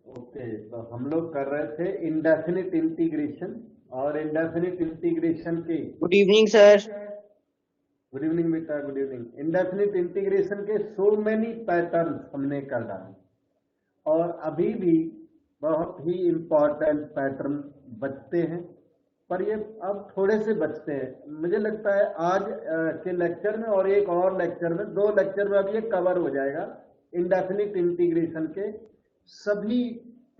Okay, तो हम लोग कर रहे थे इंडेफिनिट इंटीग्रेशन, और इंडेफिनिट इंटीग्रेशन के good evening sir. Good evening बेटा, गुड इवनिंग। इंडेफिनिट इंटीग्रेशन के सो मेनी पैटर्न हमने कर डाले, और अभी भी बहुत ही इम्पोर्टेंट पैटर्न बचते हैं, पर ये अब थोड़े से बचते हैं। मुझे लगता है आज के लेक्चर में और एक और लेक्चर में, 2 लेक्चर में अब ये कवर हो जाएगा। इंडेफिनिट इंटीग्रेशन के सभी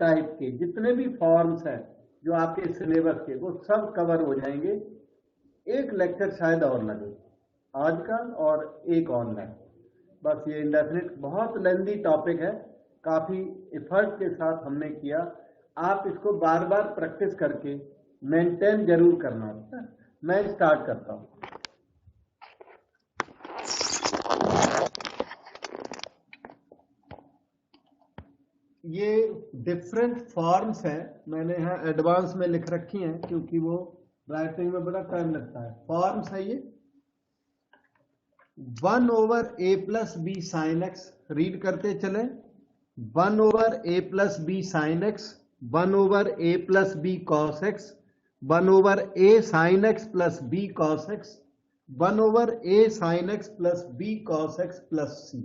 टाइप के जितने भी फॉर्म्स हैं जो आपके सिलेबस के, वो सब कवर हो जाएंगे। एक लेक्चर शायद और लगे आज का, और एक ऑनलाइन। बस ये इंडेफिनिट बहुत लेंदी टॉपिक है, काफी एफर्ट के साथ हमने किया। आप इसको बार बार प्रैक्टिस करके मेंटेन जरूर करना है। मैं स्टार्ट करता हूं। ये डिफरेंट फॉर्म्स हैं, मैंने यहाँ एडवांस में लिख रखी हैं क्योंकि वो राइटिंग में बड़ा टाइम लगता है। फॉर्म्स है ये 1/a+b sin x, रीड करते चले। 1/a+b sin x, 1/a+b cos x, 1/a sin x plus b cos x, 1/a sin x plus b cos x plus c।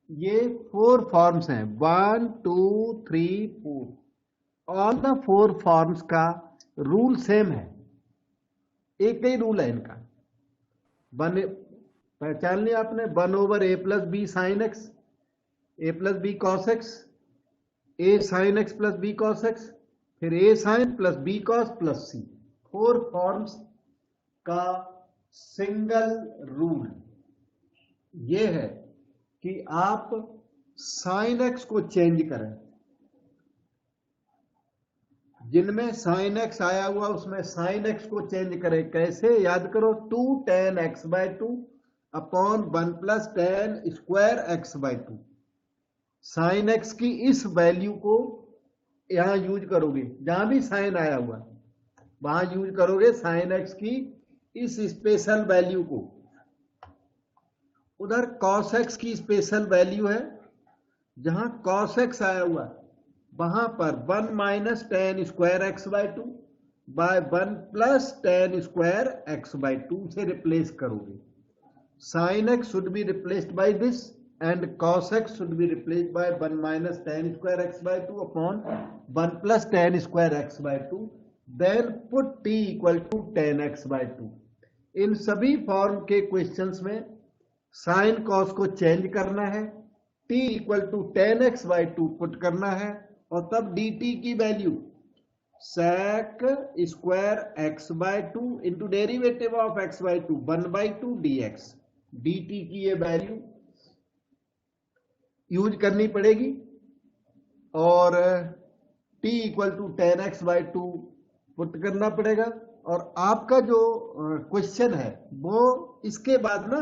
ये 4 फॉर्म्स हैं, 1 2 3 4। ऑल द 4 फॉर्म्स का rule same है, एक ही rule है इनका। पहचान लिया आपने, 1/a+b sin x, a+b cos x, a sin x plus b cos x, फिर a sin plus b cos plus c। 4 forms का सिंगल रूल ये है कि आप sin x को चेंज करें। जिनमें sin x आया हुआ उसमें sin x को चेंज करें। कैसे, याद करो, 2 tan x/2 upon 1 plus tan square x/2। Sine x की इस वैल्यू को यहां यूज करोगे, जहां भी साइन आया हुआ वहां यूज करोगे साइन एक्स की इस स्पेशल वैल्यू को। उधर कॉस एक्स की स्पेशल वैल्यू है, जहां कॉस एक्स आया हुआ वहां पर 1 minus tan square x/2 by 1 plus tan square x/2 से रिप्लेस करोगे। Sine x should be replaced by this and cos x should be replaced by 1 minus tan square x/2 upon 1 plus tan square x/2, then put t equal to tan x/2। इन सभी form के questions में sine cos को change करना है, t equal to tan x/2 put करना है, और तब dt की value sec square x/2 into derivative of x/2 1/2 dx। dt की ये वैल्यू यूज करनी पड़ेगी, और t equal to tan x/2 put करना पड़ेगा। और आपका जो क्वेश्चन है वो इसके बाद ना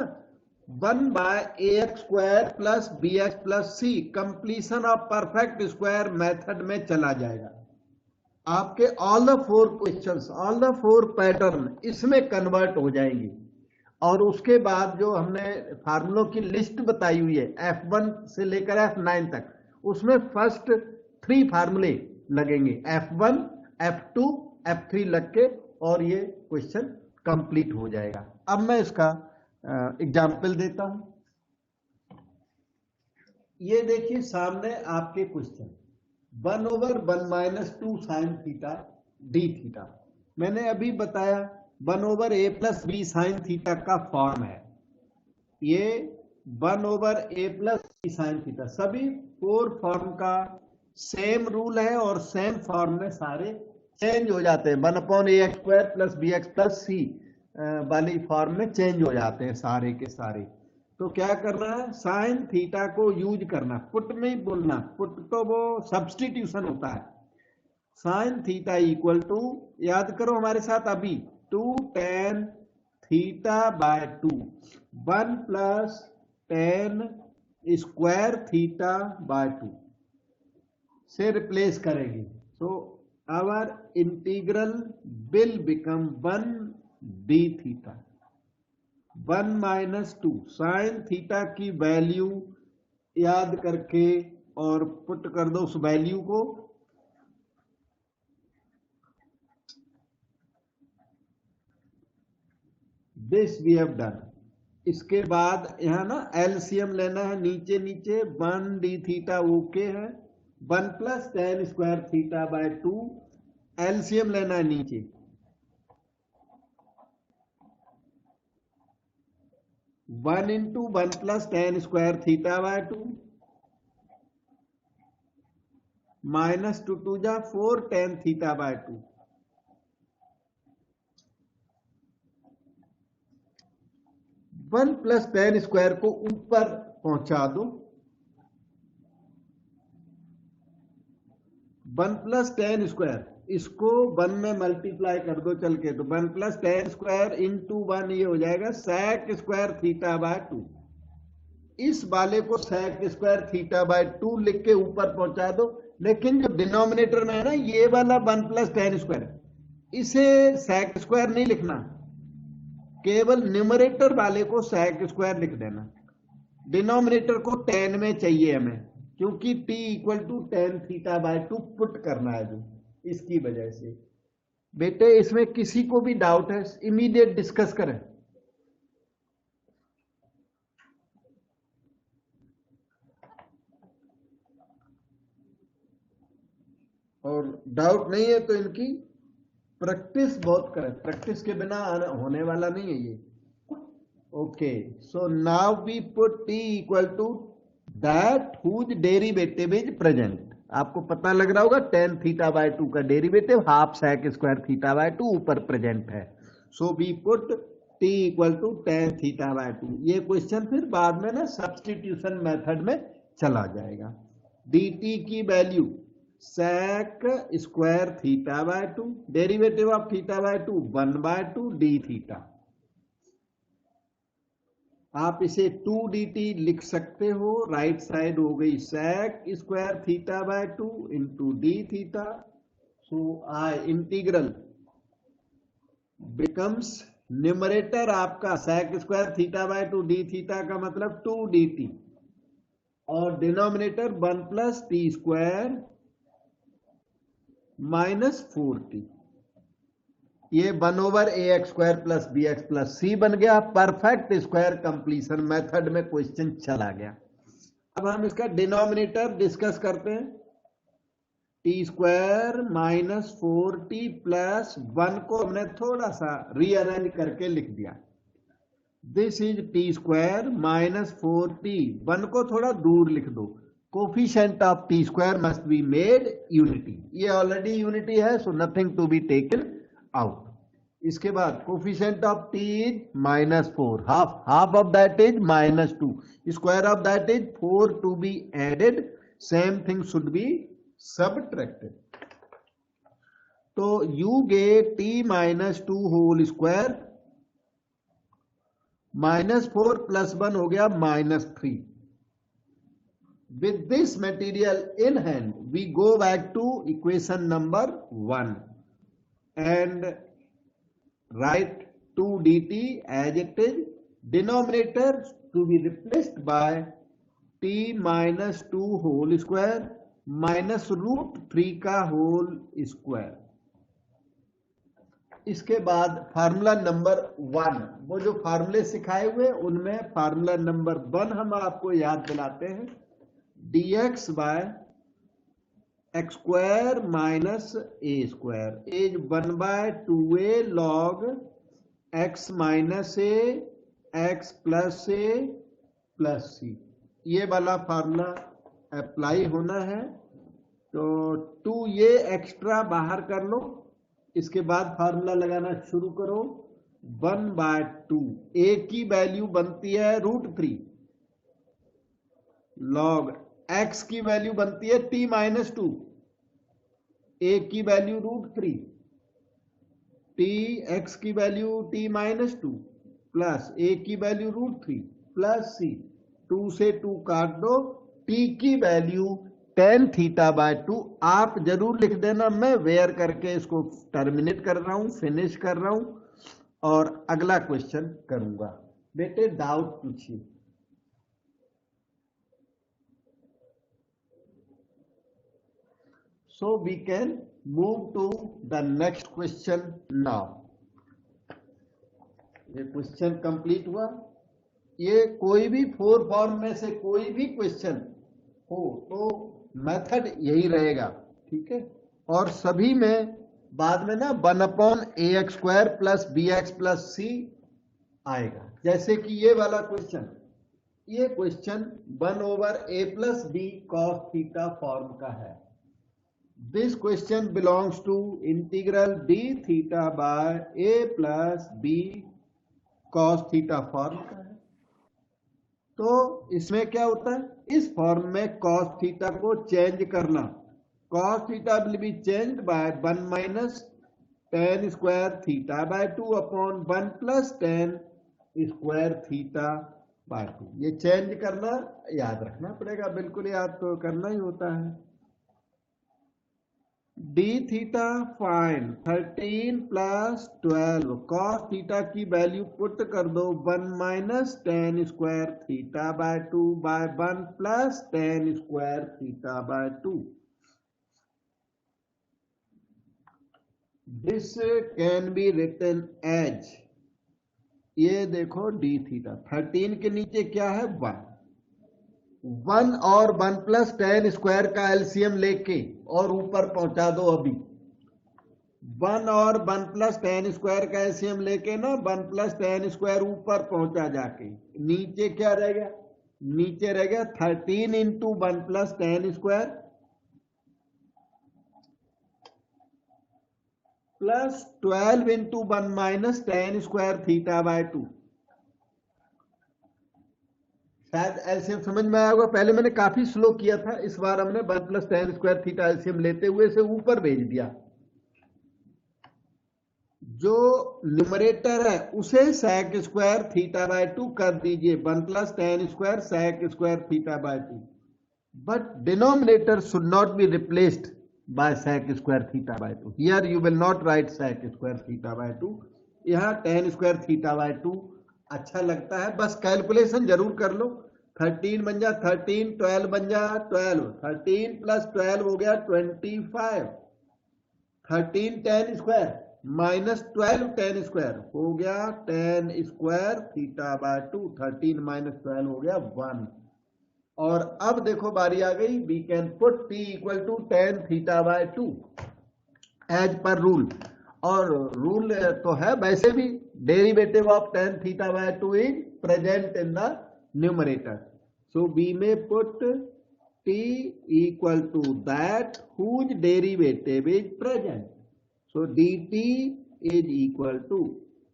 1/ax² plus bx plus c completion of perfect square method में चला जाएगा। आपके all the 4 questions, all the 4 pattern इसमें कन्वर्ट हो जाएंगे। और उसके बाद जो हमने फार्मूलों की लिस्ट बताई हुई है F1 से लेकर F9 तक, उसमें फर्स्ट 3 फार्मूले लगेंगे, F1 F2 F3 लग के, और ये क्वेश्चन कंप्लीट हो जाएगा। अब मैं इसका एग्जाम्पल देता हूं। ये देखिए सामने आपके question 1/1 minus 2 sine theta D theta. मैंने अभी बताया 1/a+b sin थीटा का फॉर्म है ये, 1/a+b sin थीटा। सभी 4 फॉर्म का सेम रूल है और सेम फॉर्म में सारे चेंज हो जाते हैं। 1/ax² plus bx plus c वाली फॉर्म में चेंज हो जाते हैं सारे के सारे। तो क्या करना है, साइन थीटा को यूज करना, पुट नहीं बोलना, पुट तो वो सब्सटीट्यूशन होता है। साइन थीटा इक्वल टू, याद करो हमारे साथ अभी, 2 tan θ/2 1 प्लस tan स्क्वायर θ/2 से रिप्लेस करेंगे। So our integral will become 1 dθ 1 minus 2 sine theta की वैल्यू याद करके और पुट कर दो उस वैल्यू को। This we have done. इसके बाद यहाँ ना एलसीएम लेना है, नीचे नीचे 1 डी थीटा ओके है, 1 plus tan square theta by 2 LCM लेना है नीचे। One into 1 plus tan square theta by 2 minus 2 2 जा 4 ten theta by 2। 1 plus tan square को ऊपर पहुंचा दो। 1 प्लस टेन स्क्वायर इसको 1 में मल्टीप्लाई कर दो चल के, तो 1 प्लस टेन स्क्वायर इंटू 1 ये हो जाएगा sec स्क्वायर थीटा बाय 2। इस वाले को sec स्क्वायर थीटा बाय 2 लिख के ऊपर पहुंचा दो। लेकिन जो डिनोमिनेटर में है ना ये वाला 1 प्लस टेन स्क्वायर, इसे sec स्क्वायर नहीं लिखना, केवल न्यूमरेटर वाले को sec स्क्वायर लिख देना। डिनोमिनेटर को 10 में चाहिए हमें, क्योंकि t equal to tan theta by 2 put करना है जो, इसकी वजह से। बेटे इसमें किसी को भी डाउट है इमीडिएट डिस्कस करें। और डाउट नहीं है तो इनकी प्रैक्टिस बहुत करें, प्रैक्टिस के बिना होने वाला नहीं है ये। Okay, so now we put t equal to that whose derivative is present. आपको पता लग रहा होगा टेन थीटा बाय 2 का derivative half sec square theta by 2 ऊपर प्रेजेंट है। So we put t equal to tan theta by 2। ये question फिर बाद में ना सब्सटीट्यूशन मेथड में चला जाएगा। dt की value sec square theta by 2, derivative of theta by 2 1 by 2 D theta. आप इसे 2 dt लिख सकते हो, राइट साइड हो गई sec square theta by 2 into D theta. So I integral becomes, numerator आपका sec square theta by 2 D theta का मतलब 2 dt, और denominator 1 plus T square minus 4t। ये 1 over A X square plus B X plus C बन गया। Perfect square completion method में question चला गया। अब हम इसका डिनोमिनेटर डिस्कस करते हैं। T square minus 4t plus 1 को हमने थोड़ा सा रीअरेंज करके लिख दिया। This is T square minus 4t, 1 को थोड़ा दूर लिख दो। Coefficient of T square must be made unity. ये ऑलरेडी यूनिटी है, so nothing to be taken out. इसके बाद coefficient of T is minus 4, half of that is minus 2, square of that is 4 to be added, same thing should be subtracted. तो you get t minus 2 whole square, minus 4 plus 1 हो गया minus 3। With this material in hand, we go back to equation number 1 and write 2 dt as it is. Denominator to be replaced by t minus 2 whole square minus root 3 का whole square। इसके बाद formula number 1, वो जो फार्मूले सिखाए हुए उनमें formula number 1 हम आपको याद दिलाते हैं। dx by x square minus A square is 1 by 2a log x minus A X plus A plus C. ये वाला फार्मूला अप्लाई होना है, तो 2 ये एक्स्ट्रा बाहर कर लो। इसके बाद फार्मूला लगाना शुरू करो। 1 बाय 2, a की वैल्यू बनती है √3 log x की वैल्यू बनती है t माइनस 2, a की वैल्यू √3, t x की value t minus 2 plus a की वैल्यू √3 प्लस c। 2 से 2 काट दो, t की वैल्यू टेन थीटा बाय 2। आप जरूर लिख देना, मैं वेयर करके इसको टर्मिनेट कर रहा हूं, फिनिश कर रहा हूं और अगला क्वेश्चन करूंगा। बेटे डाउट पूछिए। So we can move to the next question now. ये क्वेश्चन कंप्लीट हुआ। ये कोई भी 4 फॉर्म में से कोई भी क्वेश्चन हो तो मेथड यही रहेगा, ठीक है। और सभी में बाद में ना 1/ax² plus bx plus c आएगा। जैसे कि ये वाला क्वेश्चन, ये question 1/a plus b cos theta form का है। This question belongs to integral d theta by a plus b cos theta form का है। तो इसमें क्या होता है, इस फॉर्म में cos थीटा को चेंज करना, cos theta will be changed by 1 minus tan square theta by 2 upon 1 plus tan square theta by 2। ये चेंज करना याद रखना पड़ेगा, बिल्कुल याद तो करना ही होता है। d theta find 13 plus 12, cos theta की वैल्यू पुट कर दो 1 minus tan square theta by 2 by 1 plus tan square theta by 2। This can be written as, ये देखो d थीटा 13 के नीचे क्या है 1 और 1 प्लस tan स्क्वायर का एलसीएम लेके और ऊपर पहुंचा दो। अभी 1 और 1 प्लस tan स्क्वायर का एलसीएम लेके ना 1 प्लस tan स्क्वायर ऊपर पहुंचा जाके, नीचे क्या रह गया, नीचे रह गया 13 into 1 plus tan square plus 12 into 1 minus tan square theta by 2। शायद एलसीएम समझ में आया होगा। पहले मैंने काफी स्लो किया था, इस बार हमने 1 plus tan square theta LCM लेते हुए इसे ऊपर भेज दिया। जो न्यूमरेटर है उसे sec स्क्वायर थीटा बाय 2 कर दीजिए, 1 plus tan square sec square theta by 2, but denominator should not be replaced by sec square theta by 2। Here you will not right sec square theta by 2, यहाँ tan square theta by 2 अच्छा लगता है। बस calculation जरूर कर लो, 13 बन जा 13, 12 बन जा 12, 13 प्लस 12 हो गया 25, 13 tan square minus 12 tan square हो गया tan square theta by 2, 13 minus 12 हो गया 1। और अब देखो बारी आ गई, we can put t equal to tan theta by 2 as per rule. और रूल तो है वैसे भी, derivative of tan theta by 2 is present in the numerator, so we may put t equal to that whose derivative is present, so dt is equal to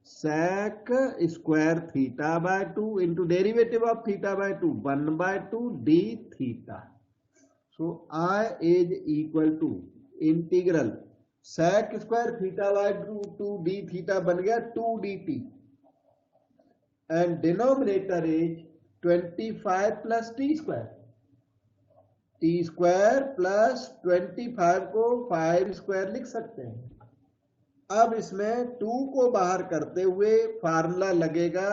sec square theta by 2 into derivative of theta by 2 1 by 2 d theta. So I is equal to integral sec square theta by 2 d theta बन गया 2 dt and denominator is 25 plus t square plus 25 को 5 square लिख सकते हैं। अब इसमें 2 को बाहर करते हुए फार्मूला लगेगा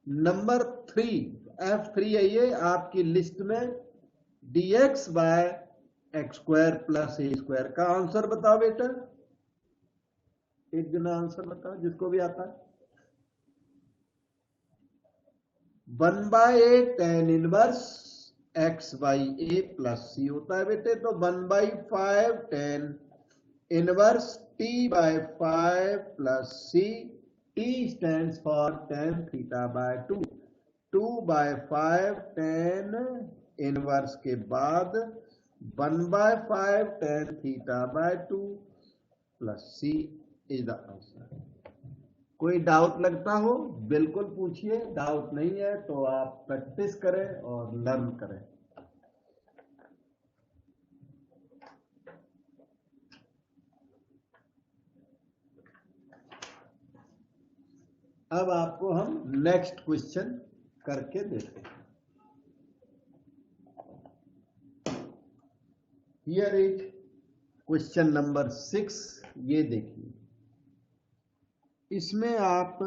नंबर 3, F3 है ये आपकी लिस्ट में, dx by x square plus A square का आंसर बताओ बेटा, एक जना आंसर बताओ जिसको भी आता है। 1 by A tan inverse X by A plus C होता है बेटे, तो 1 by 5 tan inverse t by 5 plus c, t stands for tan theta by 2, 2 by 5 tan inverse के बाद 1 by 5 tan theta by 2 plus c is the answer. कोई doubt लगता हो बिल्कुल पूछिए, डाउट नहीं है तो आप प्रैक्टिस करें और लर्न करें। अब आपको हम नेक्स्ट क्वेश्चन करके देखते हैं। हियर इज क्वेश्चन नंबर 6, ये देखिए, इसमें आप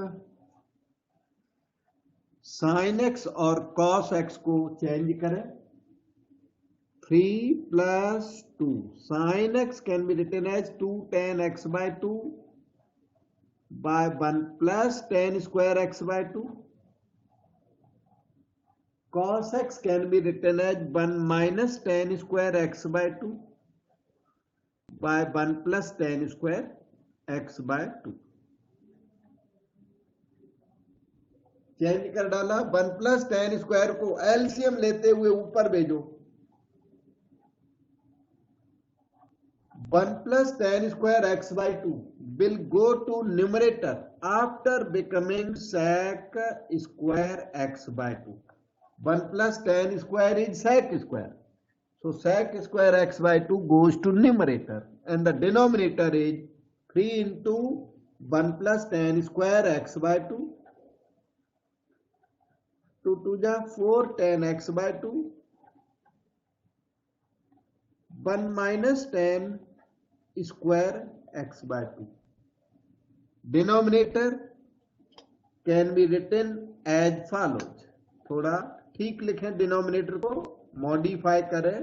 sin x और cos x को चेंज करें, 3 plus 2 sin x can be written as 2 tan x by 2 by 1 plus tan square x by 2. Cos x can be written as 1 minus tan square x by 2 by 1 plus tan square x by 2. Change कर डाला, 1 plus tan square को LCM लेते हुए ऊपर भेजो, 1 plus tan square x by 2 will go to numerator after becoming sec square x by 2. 1 plus tan square is sec square. So sec square x by 2 goes to numerator and the denominator is 3 into 1 plus tan square x by 2. 2 to the 4 tan x by 2. 1 minus tan square x by 2. Denominator can be written as follows. थोड़ा ठीक लिखें, denominator को modify करें.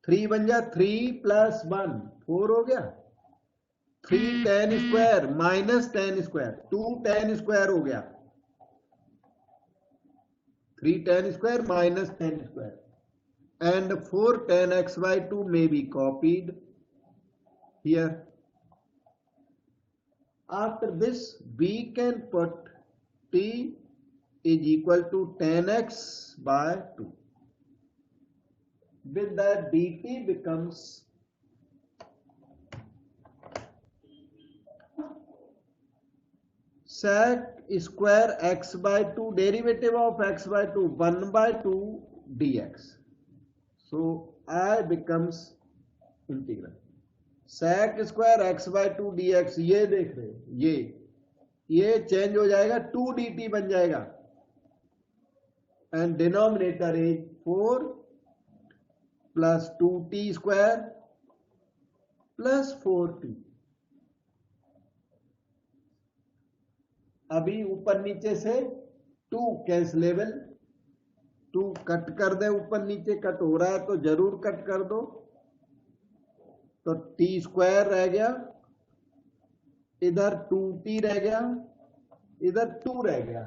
3 बन जा 3 plus 1 4 हो गया. 3 tan square minus tan square 2 tan square हो गया. 3 tan square minus tan square and 4 tan x by 2 may be copied here. After this we can put t is equal to tan x by 2. With that dt becomes sec square x by 2 derivative of x by 2 1 by 2 dx. So I becomes integral sec square x by 2 dx. ये देख रहे हैं, ये change हो जाएगा 2 dt बन जाएगा and denominator is 4 plus 2t square plus 4t. अभी ऊपर नीचे से 2 कैंसलेबल, 2 कट कर दे, ऊपर नीचे कट हो रहा है तो जरूर कट कर दो. तो t स्क्वायर रह गया, इधर 2t रह गया, इधर 2 रह गया.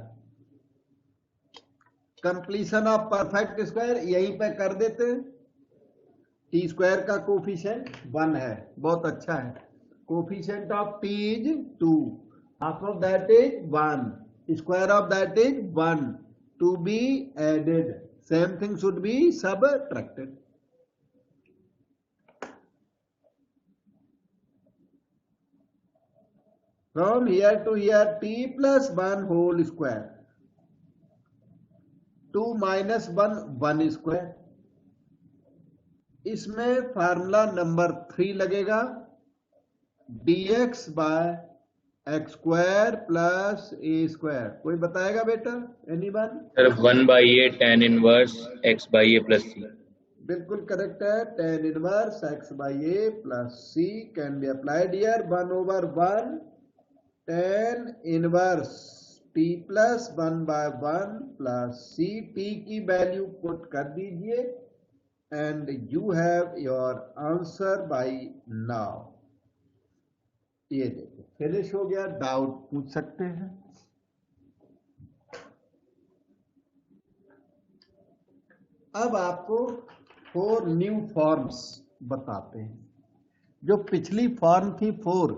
कंप्लीशन ऑफ परफेक्ट स्क्वायर यहीं पे कर देते. t स्क्वायर का कोफिशिएंट 1 है, बहुत अच्छा है. Coefficient of t is 2, half of that is 1, square of that is 1 to be added. Same thing should be subtracted. From here to here t plus 1 whole square, 2 minus 1 1 square. इसमें formula number 3 लगेगा, dx by x square plus A square. कोई बताएगा बेटा? Anyone? Sir 1 by a tan inverse x by a plus c. बिल्कुल correct है. tan inverse x by a plus c can be applied here. 1 over 1 tan inverse t plus 1 by 1 plus c. t की value put कर दीजिए and you have your answer by now. ये देखो finish हो गया. Doubt पूछ सकते हैं. अब आपको 4 न्यू फॉर्म्स बताते हैं. जो पिछली फॉर्म थी 4,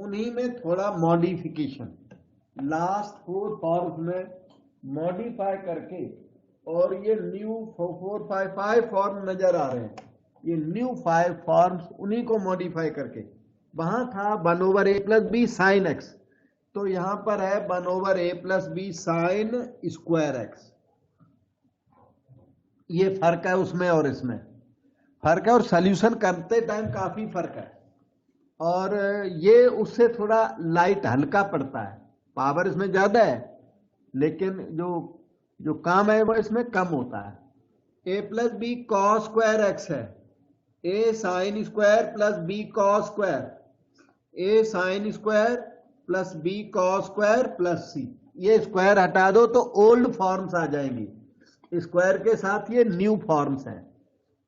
उन्हीं में थोड़ा मॉडिफिकेशन, लास्ट 4 फॉर्म्स में मॉडिफाई करके, और ये न्यू 4 5 फॉर्म नजर आ रहे हैं. ये न्यू 5 फॉर्म्स उन्हीं को मॉडिफाई करके. वहां था 1 over a plus b sin x, तो यहां पर है 1 over a plus b sin square x. ये फर्क है उसमें और इसमें, फर्क है. और सॉल्यूशन करते टाइम काफी फर्क है. और ये उससे थोड़ा लाइट हल्का पड़ता है. पावर इसमें ज्यादा है लेकिन जो काम है वो इसमें कम होता है. a plus b cos square x है, a sin square plus b cos square, a sin square plus b cos square plus c. ये स्क्वायर हटा दो तो ओल्ड फॉर्म्स आ जाएंगी. स्क्वायर के साथ ये न्यू फॉर्म्स हैं,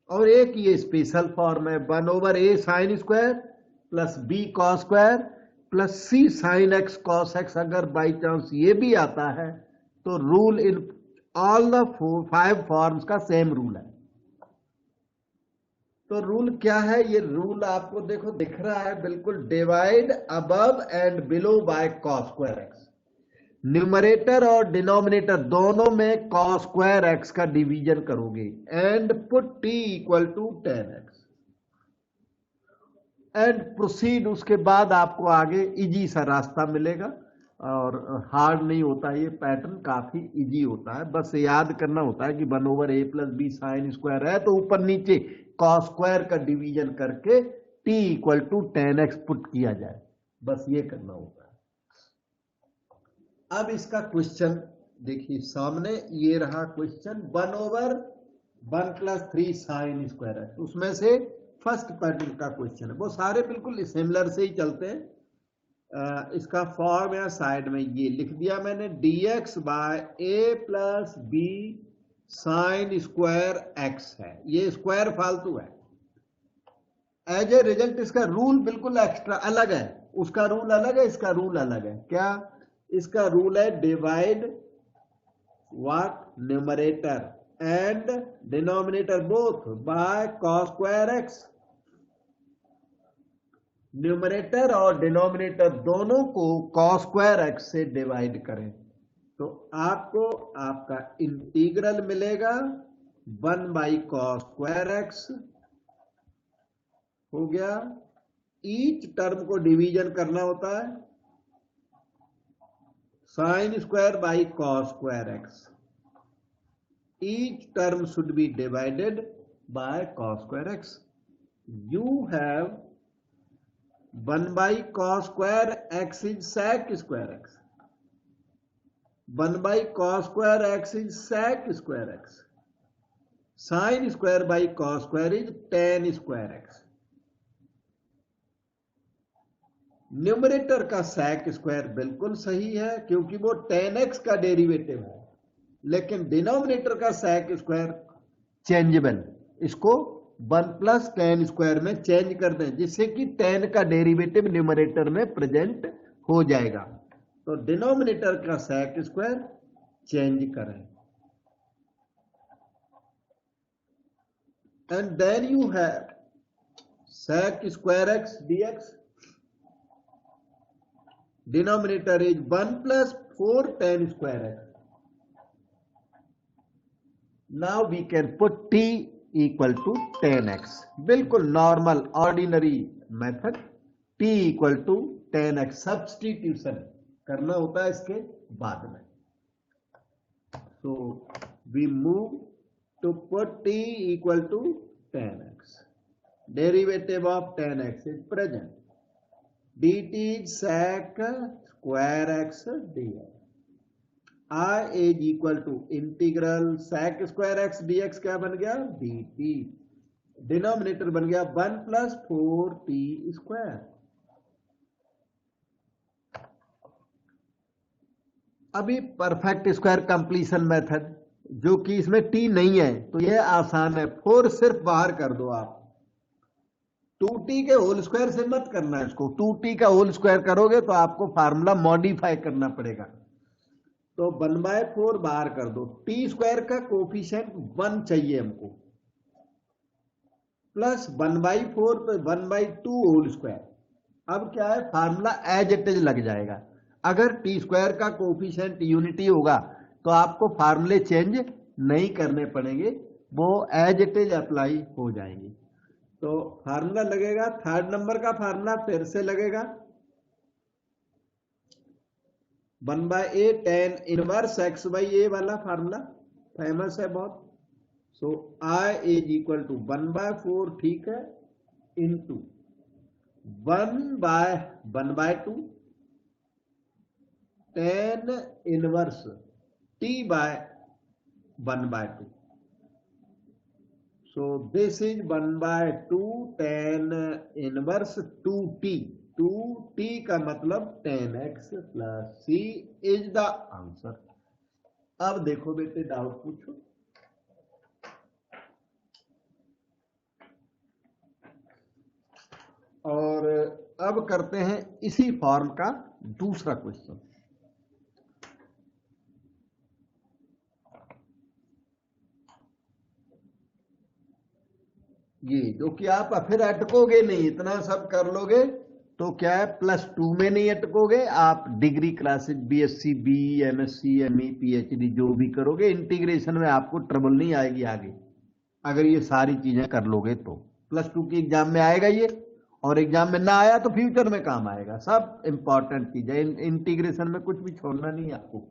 और एक ये स्पेशल फॉर्म है 1/a sine square plus b cos square plus c sine x cos x। अगर बाई चांस ये भी आता है तो rule in all the 5 forms का सेम रूल है। तो रूल क्या है? ये रूल आपको देखो दिख रहा है बिल्कुल, divide above and below by cos square x. Numerator और डिनोमिनेटर दोनों में कॉस स्क्वायर एक्स का डिवीजन करोगे and put t equal to 10x and proceed. उसके बाद आपको आगे इजी सा रास्ता मिलेगा और हार्ड नहीं होता, ये पैटर्न काफी इजी होता है। बस याद करना होता है कि 1/a plus b sine square है तो ऊपर नीचे कॉस स्क्वायर का डिवीजन करके t equal to 10x put किया जाए, बस ये करना होता है। अब इसका क्वेश्चन देखिए सामने, ये रहा क्वेश्चन 1/1 प्लस 3 साइन स्क्वायर है, उसमें से फर्स्ट पैटर्न का क्वेश्चन है। वो सारे बिल्कुल सिमिलर से ही चलते हैं। इसका फॉर्म या साइड में ये लिख दिया मैंने, dx बाय a plus b sine square x है। ये स्क्वायर फालतू है। एज ए रिजल्ट इसका रूल बिल्कुल एक्स्ट्रा अलग है, उसका रूल अलग है, इसका रूल अलग है। क्या? इसका रूल है divide what numerator and denominator both bye cos square x. Numerator और डिनोमिनेटर दोनों को कॉस स्क्वायर एक्स से डिवाइड करें तो आपको आपका इंटीग्रल मिलेगा 1/cos स्क्वायर एक्स हो गया। ईच टर्म को डिवीजन करना होता है, sine square by cos square x. Each term should be divided by cos square x. You have 1/cos square x is sec square x, 1/cos square x is sec square x, sign square by cos square is tan square x. Numerator का sec square बिल्कुल सही है क्योंकि वो tan x का derivative है, लेकिन denominator का sec स्क्वायर चेंजेबल, इसको 1 प्लस tan स्क्वायर में चेंज कर दें जिससे कि tan का डेरिवेटिव न्यूमरेटर में प्रेजेंट हो जाएगा। तो डिनोमिनेटर का sec स्क्वायर चेंज करें and then you have sec square x dx। Denominator is 1 plus 4 tan square x. Now we can put t equal to tan x. बिल्कुल normal ordinary method, t equal to tan x substitution करना होता है इसके बाद में। So we move to put t equal to tan x. Derivative of tan x is present. dt is sec square x dx। I is equal to integral sec square x dx क्या बन गया? dt। Denominator बन गया 1 plus 4t square. अभी perfect square completion method, जो कि इसमें t नहीं है तो यह आसान है, 4 सिर्फ बाहर कर दो आप। 2t के होल स्क्वायर से मत करना इसको, 2t का होल स्क्वायर करोगे तो आपको फार्मूला मॉडिफाई करना पड़ेगा। तो 1/4 बाहर कर दो, t स्क्वायर का कोफिशिएंट 1 चाहिए हमको, प्लस 1/4 पे 1/2 होल स्क्वायर। अब क्या है, फार्मूला एज इट इज लग जाएगा। अगर टी स्क्वायर का कोफिशिएंट यूनिटी होगा तो आपको फार्मूले चेंज नहीं करने पड़ेंगे, वो एज इट इज अप्लाई हो जाएंगे। तो फार्मूला लगेगा, थर्ड नंबर का फार्मूला फिर से लगेगा 1/a tan इनवर्स x/a वाला फार्मूला फेमस है बहुत। सो I इज इक्वल टू 1/4, ठीक है, into 1/2 tan inverse t/1/2। So this is 1/2 tan inverse 2t। 2t का मतलब tan x plus c is the answer. अब देखो बेटे डाउट पूछो। अब करते हैं इसी फॉर्म का दूसरा क्वेश्चन। ये जो कि आप फिर अटकोगे नहीं, इतना सब कर लोगे तो क्या है, +2 में नहीं अटकोगे आप, degree classes BSc, B, MSc, ME, PhD जो भी करोगे, इंटीग्रेशन में आपको ट्रबल नहीं आएगी आगे, अगर ये सारी चीजें कर लोगे तो। +2 की एग्जाम में आएगा ये, और एग्जाम में ना आया तो फ्यूचर में काम आएगा। सब इंपॉर्टेंट चीज है, इंटीग्रेशन में कुछ भी छोड़ना नहीं आपको।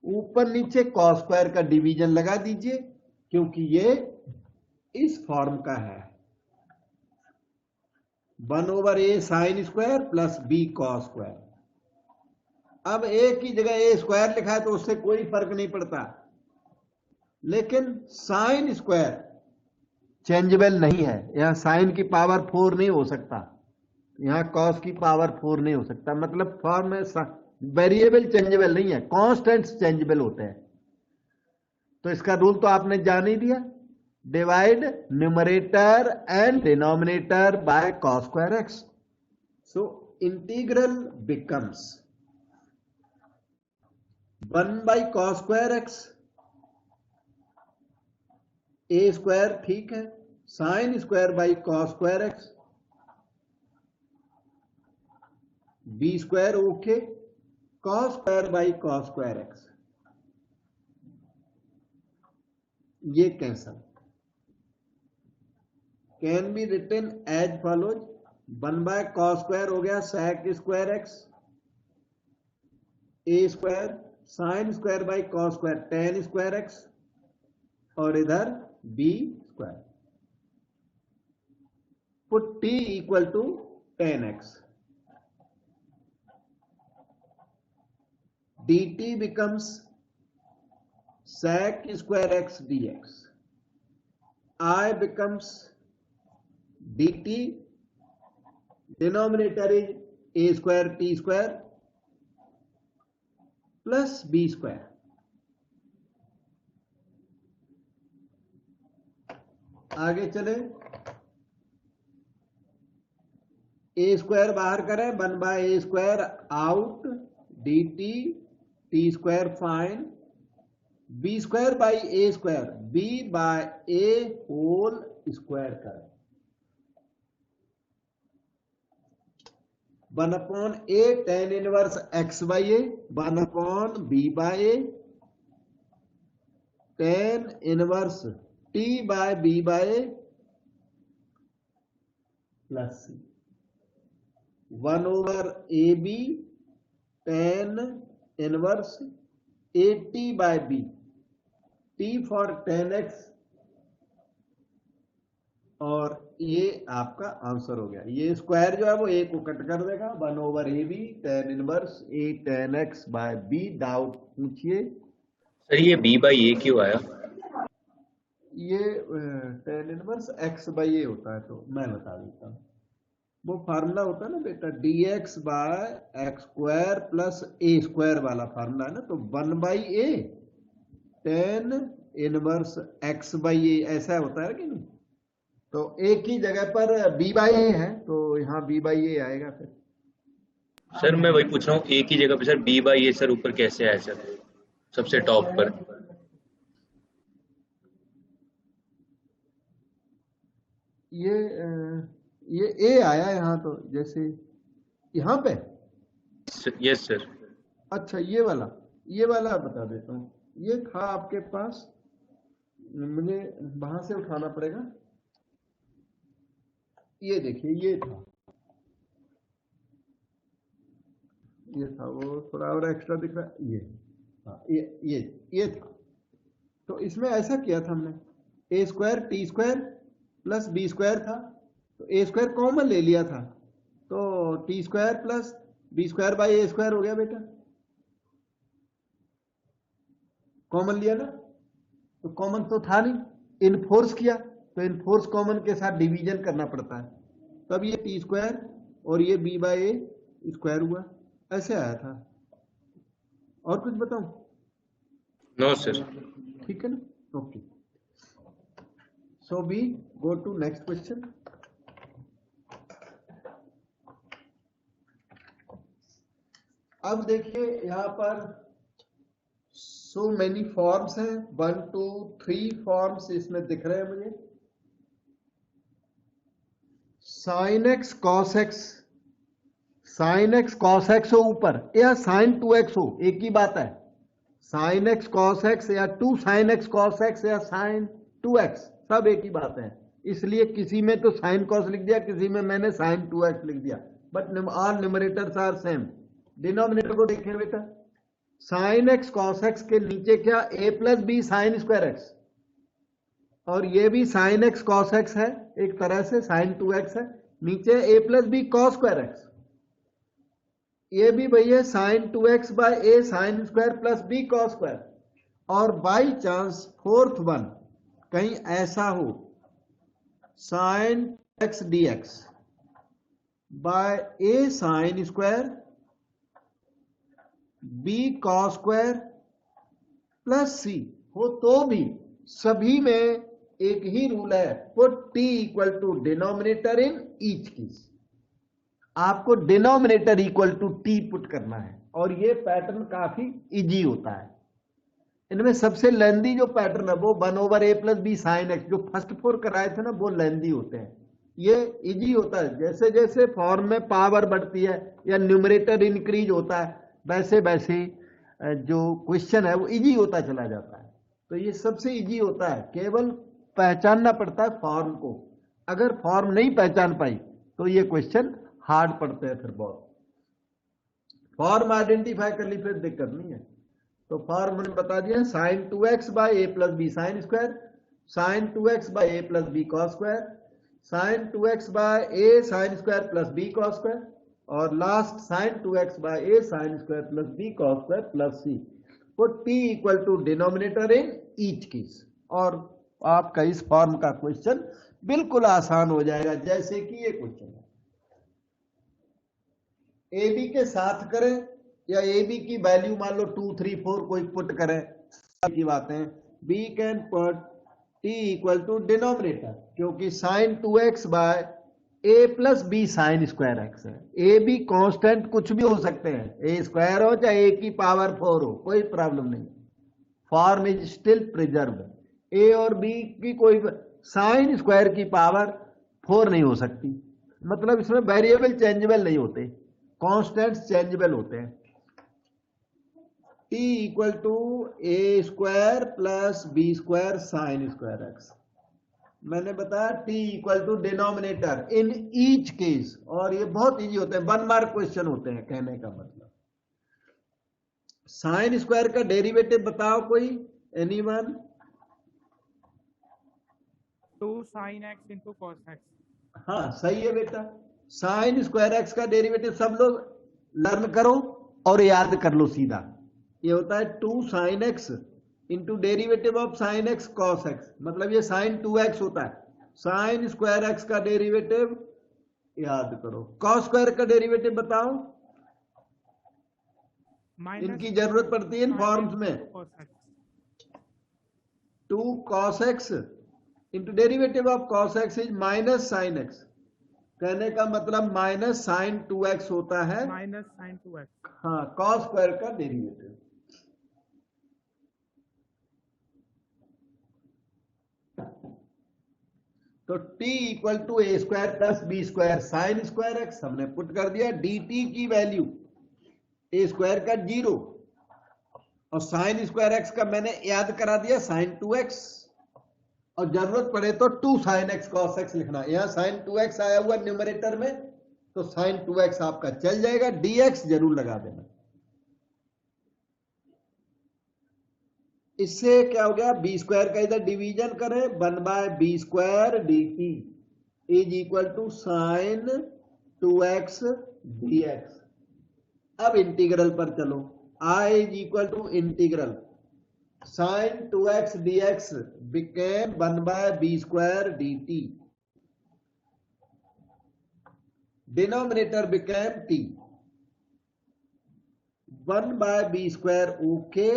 ऊपर नीचे कॉस स्क्वायर का डिवीजन लगा दीजिए, क्योंकि ये इस फॉर्म का है, 1/a sine square plus b cos square. अब a की जगह a स्क्वायर लिखा है तो उससे कोई फर्क नहीं पड़ता, लेकिन साइन स्क्वायर चेंजेबल नहीं है, यहां साइन की पावर 4 नहीं हो सकता, यहां कॉस की पावर 4 नहीं हो सकता, मतलब फॉर्म में वेरिएबल चेंजेबल नहीं है, कांस्टेंट्स चेंजेबल होते हैं। तो इसका रूल तो आपने जान ही दिया, divide numerator and denominator by cos square x. So integral becomes 1 by cos square x, a square ठीक है, sine square by cos square x, b square okay, cos square by cos square x, ये cancel, can be written as follows, 1 by cos square हो गया sec square x, a square sine square by cos square tan square x, और इधर b square, put t equal to tan x, dt becomes sec square x dx, I becomes dt, denominator is a square t square plus b square, आगे चले, a square बाहर करें, 1 by a square out, dt t square fine, b square by a square, b by a whole square करें, 1/a tan inverse x by a, 1/b by a tan inverse t by b by a plus c, 1/ab tan inverse at by b, t for tan x, और ये आपका answer हो गया। ये square जो है वो a को कट कर देगा, 1/ab tan inverse a tan x by b। Doubt पूछिए। सर ये b बाई a क्यों आया? ये tan inverse x by a होता है, तो मैं बता देता हूँ, वो फार्मूला होता है ना बेटा, dx by x square plus a square वाला फार्मूला है ना, तो 1/a tan inverse x by a ऐसा होता है कि नहीं, तो a की जगह पर b बाई a है, तो यहाँ b बाई a आएगा फिर। सर मैं वही पूछ रहा हूँ, a की जगह पे sir b by a sir ऊपर कैसे आया सर, सबसे टॉप पर? ये a आया यहाँ, तो जैसे यहाँ पे, यस सर। अच्छा ये वाला बता देता हूँ, ये था आपके पास, मुझे वहां से उठाना पड़ेगा, ये देखिए ये था, वो थोड़ा और एक्स्ट्रा दिख रहा है, ये हाँ, ये था। तो इसमें ऐसा किया था हमने, a square T square plus b square था, तो a स्क्वायर कॉमन ले लिया था, तो T square plus b square by a square हो गया बेटा, कॉमन लिया ना, तो कॉमन तो था नहीं, इनफोर्स किया, तो इनफोर्स कॉमन के साथ डिवीजन करना पड़ता है, तब ये टी स्क्वायर और ये b बाई a स्क्वायर हुआ, ऐसे आया था। और कुछ बताऊं? No sir. ठीक है ना, okay. So we go to next question. अब देखिए यहाँ पर सो मेनी फॉर्म्स हैं, 1 2 3 फॉर्म्स इसमें दिख रहे हैं मुझे। Sine x cos x, sine x cos x हो ऊपर या साइन 2x हो, एक ही बात है। साइन एक्स कॉस एक्स या 2 साइन एक्स कॉस एक्स या साइन 2x सब एक ही बात है। इसलिए किसी में तो साइन कॉस लिख दिया, किसी में मैंने साइन 2x लिख दिया, but all numerators are same. Denominator को देखें बेटा, साइन एक्स कॉस एक्स के नीचे क्या, a plus B sine square x, और ये भी साइन एक्स कॉस एक्स है, एक तरह से साइन 2x है, नीचे a plus B cos square X, ये भी भई है sine 2x by A sine square plus B cos square. और बाई चांस फोर्थ वन कहीं ऐसा हो, sine x D X by A sine square B cos square plus C हो, तो भी सभी में एक ही रूल है, put T equal to denominator in each case. आपको denominator equal to T put करना है, और ये पैटर्न काफी इजी होता है। इनमें सबसे लेंदी जो पैटर्न है वो 1 ओवर ए प्लस बी साइन एक्स, जो फर्स्ट 4 कराए थे ना, वो लेंदी होते हैं। ये इजी होता है, जैसे जैसे फॉर्म में पावर बढ़ती है या न्यूमरेटर इंक्रीज होता है, वैसे वैसे जो क्वेश्चन है वो इजी होता चला जाता है। तो ये सबसे इजी होता है, केवल पहचानना पड़ता है फॉर्म को। अगर फॉर्म नहीं पहचान पाई तो ये क्वेश्चन हार्ड पड़ते हैं फिर बहुत। फॉर्म आइडेंटिफाई कर ली, फिर दिक्कत नहीं है। तो फॉर्म मैंने बता दिया, sine 2x by A plus B sine square, sine 2x by A plus B cos square, sine 2x by A sine square plus B cos square, और last sine 2x by A sine square plus B cos square plus C. Put t equal to denominator in each case, और आपका इस form का question बिल्कुल आसान हो जाएगा, जैसे कि ये क्वेश्चन है। ए बी के साथ करें या ए बी की वैल्यू मान लो 2 3 4 कोई पुट करें, की बातें। We can put T equal to denominator, क्योंकि sine 2x by A plus B sine square X है। ए बी कांस्टेंट कुछ भी हो सकते हैं, ए स्क्वायर हो चाहे ए की पावर 4 हो, कोई प्रॉब्लम नहीं। Form is still preserved. A और बी की कोई साइन स्क्वायर की पावर 4 नहीं हो सकती, मतलब इसमें वेरिएबल चेंजेबल नहीं होते, कांस्टेंट्स चेंजेबल होते हैं। t equal to a square plus b square sine square x, मैंने बताया t equal to denominator in each case, और ये बहुत इजी होते हैं, 1 मार्क क्वेश्चन होते हैं, कहने का मतलब। साइन स्क्वायर का डेरिवेटिव बताओ कोई, anyone? 2 sin x into cos x। हाँ सही है बेटा, साइन स्क्वायर एक्स का डेरिवेटिव सब लोग लर्न करो और याद कर लो सीधा। ये होता है 2 sign x into derivative of sine x cos x, मतलब ये साइन 2x होता है। साइन स्क्वायर एक्स का डेरिवेटिव याद करो, कॉस स्क्वायर का डेरिवेटिव बताओ, इनकी जरूरत पड़ती है इन फॉर्म्स में। 2 cos x into derivative of cos x is minus sine x, कहने का मतलब माइनस साइन 2x होता है, माइनस साइन 2x। हाँ, कॉस स्क्वायर का डेरिवेटिव। तो t equal to a square plus b square sine square x हमने put कर दिया, dt की वैल्यू ए स्क्वायर का 0 और साइन स्क्वायर एक्स का मैंने याद करा दिया साइन 2x, और जरूरत पड़े तो 2 साइन एक्स कॉस एक्स लिखना। यहां साइन 2x आया हुआ न्यूमरेटर में, तो साइन 2x आपका चल जाएगा, dx जरूर लगा देना। इससे क्या हो गया, बी स्क्वायर का इधर डिवीजन करें, 1 by b square d t is equal to sine 2x dx। अब इंटीग्रल पर चलो, I is equal to integral sine 2x dx became 1 by b square d t, denominator became t, 1 by b square okay,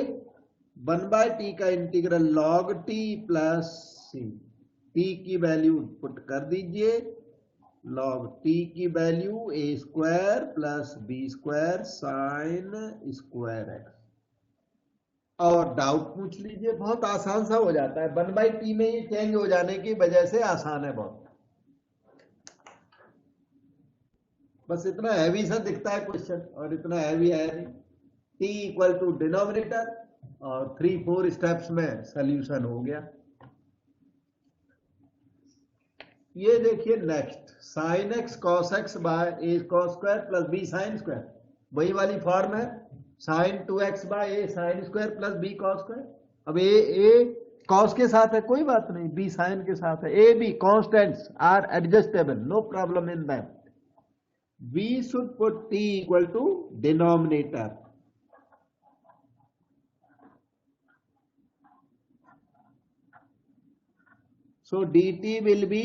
1 by t का integral log t plus c, t की value put कर दीजिए, log t की value a स्क्वायर plus b square sine square x. और doubt पूछ लीजिए, बहुत आसान सा हो जाता है, 1/t में ये चेंज हो जाने की वजह से आसान है बहुत। बस इतना हैवी सा दिखता है क्वेश्चन और इतना हैवी है नहीं। t इक्वल टू डिनोमिनेटर और 3-4 स्टेप्स में सॉल्यूशन हो गया। ये देखिए next, sine x cos X by A cos square plus B sine square, वही वाली फॉर्म है, sine 2x by A sine square plus B cos square. अब ए कॉस के साथ है कोई बात नहीं, बी साइन के साथ है, ए b constants are adjustable, no problem in that. we should put t equal to denominator. So dt will be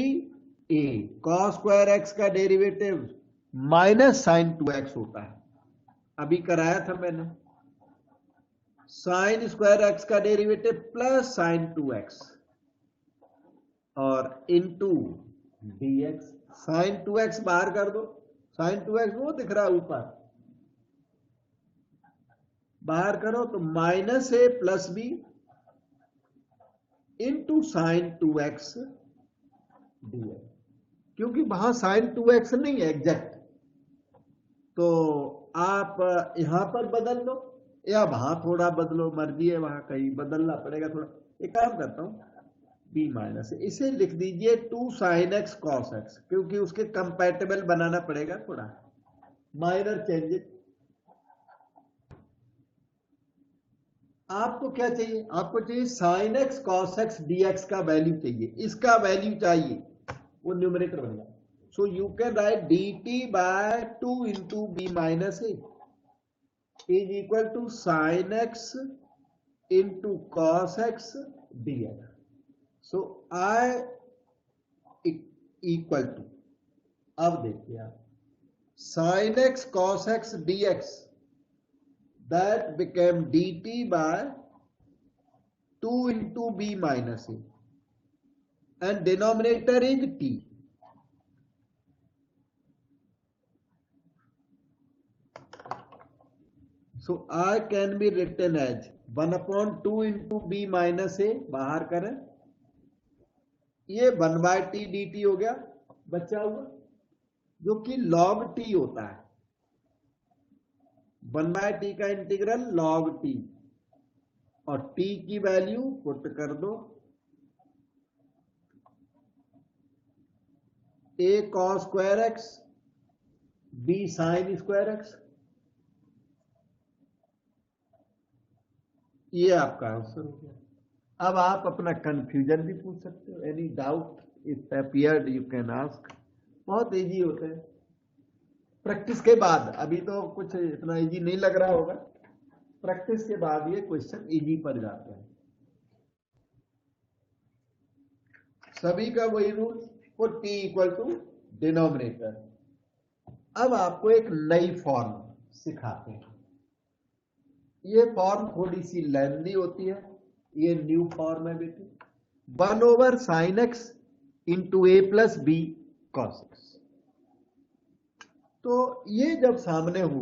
a cos square x का डेरिवेटिव माइनस साइन 2x होता है, अभी कराया था मैंने। साइन स्क्वायर एक्स का डेरिवेटिव प्लस साइन 2x और into dx। Sign 2x बाहर कर दो, साइन 2x वो दिख रहा है ऊपर, बाहर करो तो minus a plus b into sine 2x dx। क्योंकि वहां साइन 2x नहीं है एग्जैक्ट, तो आप यहां पर बदल लो या वहां थोड़ा बदलो, मर्जी है, वहां कहीं बदलना पड़ेगा थोड़ा। एक काम करता हूं, b माइनस, इसे लिख दीजिए 2 साइन एक्स कॉस एक्स, क्योंकि उसके कंपैटिबल बनाना पड़ेगा थोड़ा, माइनर चेंजेस। आपको क्या चाहिए? आपको चाहिए sine x cos x dx का वैल्यू चाहिए, इसका वैल्यू चाहिए, वो न्यूमरेटर बनेगा। So you can write dt by 2 into b minus a is equal to sine x into cos x dx। So I equal to, अब देखिए आप, sine x cos x dx that became dt by 2 into b minus a and denominator is t. So I can be written as 1/2 into b minus a, बाहर करें, ये 1/t dt हो गया बचा हुआ, जो कि log t होता है। 1/t का इंटीग्रल log t, और t की वैल्यू पुट कर दो, a cos square x b sine square X, ये आपका आंसर हो गया। अब आप अपना कंफ्यूजन भी पूछ सकते हो, any doubt if appeared you can ask. बहुत इजी होते हैं प्रैक्टिस के बाद, अभी तो कुछ इतना इजी नहीं लग रहा होगा, प्रैक्टिस के बाद ये क्वेश्चन इजी पड़ जाते हैं। सभी का वही rule, put t equal to denominator. अब आपको एक नई फॉर्म सिखाते हैं, ये फॉर्म थोड़ी सी लेंथी होती है, ये न्यू फॉर्म है बेटे, 1/sin x into a plus B cos x. तो ये जब सामने हो